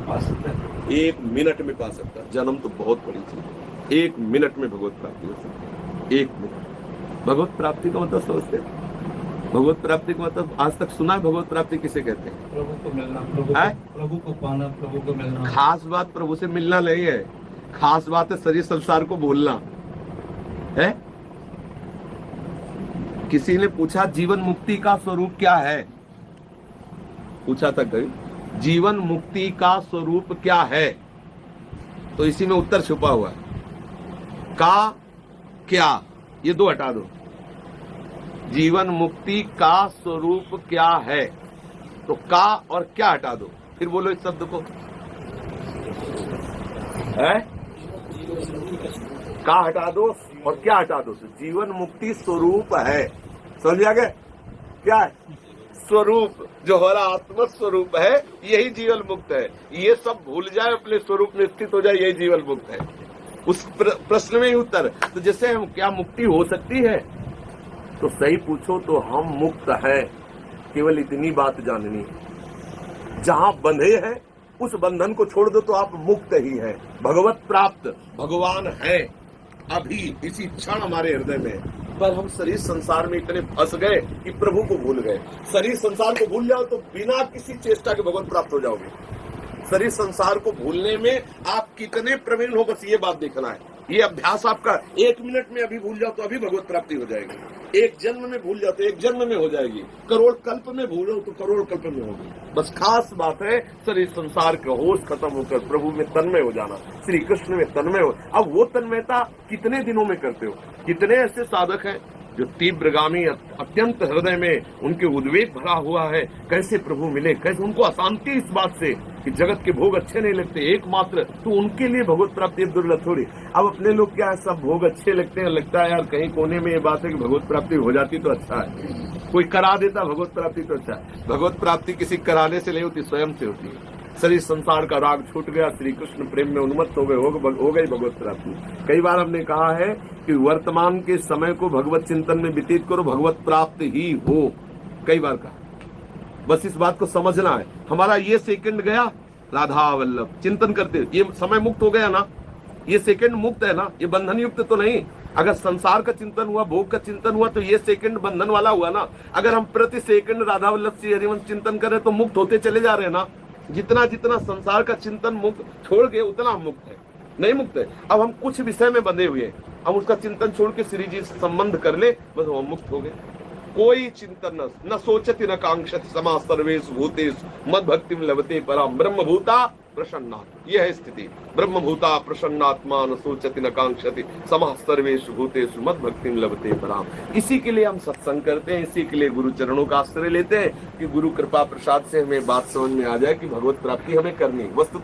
पा सकता है? 1 मिनट में पा सकता है। जन्म तो बहुत बड़ी चीज है, 1 मिनट में भगवत प्राप्ति हो सकती है। 1 मिनट। भगवत प्राप्ति का मतलब समझते हैं? भगवत प्राप्ति का मतलब आज तक सुना है भगवत प्राप्ति किसे कहते हैं? प्रभु को मिलना, प्रभु को पाना, प्रभु को मिलना। खास बात प्रभु से मिलना नहीं है, खास बात है शरीर संसार को भूलना है। किसी ने पूछा जीवन मुक्ति का स्वरूप क्या है, पूछा था कभी, जीवन मुक्ति का स्वरूप क्या है? तो इसी में उत्तर छुपा हुआ है। का क्या, ये 2 हटा दो। जीवन मुक्ति का स्वरूप क्या है, तो का और क्या हटा दो, फिर बोलो इस शब्द को। है? का हटा दो और क्या हटा दो, तो जीवन मुक्ति स्वरूप है। समझ आ गए? क्या है स्वरूप? जो हमारा आत्म स्वरूप है यही जीवन मुक्त है। ये सब भूल जाए, अपने स्वरूप में स्थित हो जाए, यही जीवन मुक्त है। उस प्रश्न में ही उत्तर। तो जैसे हम क्या मुक्ति हो सकती है, तो सही पूछो तो हम मुक्त है, केवल इतनी बात जाननी है। जहां बंधे हैं उस बंधन को छोड़ दो तो आप मुक्त ही है, भगवत प्राप्त भगवान है अभी इसी क्षण हमारे हृदय में। पर हम शरीर संसार में इतने फंस गए कि प्रभु को भूल गए। शरीर संसार को भूल जाओ तो बिना किसी चेष्टा के भगवत प्राप्त हो जाओगे। शरीर संसार को भूलने में आप कितने प्रवीण हो, बस ये बात देखना है। ये अभ्यास आपका 1 मिनट में अभी भूल जाओ तो अभी भगवत प्राप्ति हो जाएगी। 1 जन्म में भूल जाओ तो 1 जन्म में हो जाएगी। करोड़ कल्प में भूलो तो करोड़ कल्प में होगी। बस खास बात है शरीर संसार का होश खत्म होकर प्रभु में तन्मय हो जाना, श्री कृष्ण में तन्मय हो। अब वो तन्मयता कितने दिनों में करते हो? कितने ऐसे साधक हैं जो तीव्रगामी अत्यंत हृदय में उनके उद्वेग भरा हुआ है, कैसे प्रभु मिले, कैसे उनको अशांति इस बात से कि जगत के भोग अच्छे नहीं लगते, एकमात्र तो उनके लिए भगवत प्राप्ति दुर्लभ थोड़ी। अब अपने लोग क्या है, सब भोग अच्छे लगते हैं, लगता है यार कहीं कोने में ये बात है कि भगवत प्राप्ति हो जाती तो अच्छा है, कोई करा देता भगवत प्राप्ति तो अच्छा है। भगवत प्राप्ति किसी कराने से नहीं होती, स्वयं से होती है। शरीर संसार का राग छूट गया, श्री कृष्ण प्रेम में उन्मत्त हो गए, हो गई भगवत प्राप्ति। कई बार हमने कहा है कि वर्तमान के समय को भगवत चिंतन में व्यतीत करो, भगवत प्राप्त ही हो, कई बार कहा। बस इस बात को समझना है। हमारा ये सेकंड गया राधा वल्लभ चिंतन करते, ये समय मुक्त हो गया ना, ये सेकंड मुक्त है ना, ये बंधन युक्त तो नहीं। अगर संसार का चिंतन हुआ, भोग का चिंतन हुआ, तो ये सेकंड बंधन वाला हुआ ना। अगर हम प्रति सेकंड राधा वल्लभ श्री हरिवंश चिंतन करें तो मुक्त होते चले जा रहे हैं ना। जितना जितना संसार का चिंतन मुक्त छोड़ के उतना हम मुक्त है, नहीं मुक्त है। अब हम कुछ विषय में बंधे हुए हैं, हम उसका चिंतन छोड़ के श्री जी से संबंध कर ले, बस हम मुक्त हो गए। कोई चिंतन न सोचति न कांक्षति समा सर्वेषु भूतेषु मद भक्तिम लभते पराम ब्रह्मभूता प्रसन्ना। यह है स्थिति, ब्रह्मभूता प्रसन्नात्मा न सोचति न कांक्षति समा सर्वेषु भूतेषु मद भक्तिम लभते पराम। इसी के लिए हम सत्संग करते हैं, इसी के लिए गुरु चरणों का आश्रय लेते हैं कि गुरु कृपा प्रसाद से हमें बात समझ में आ जाए कि भगवत प्राप्ति हमें करनी। वस्तुतः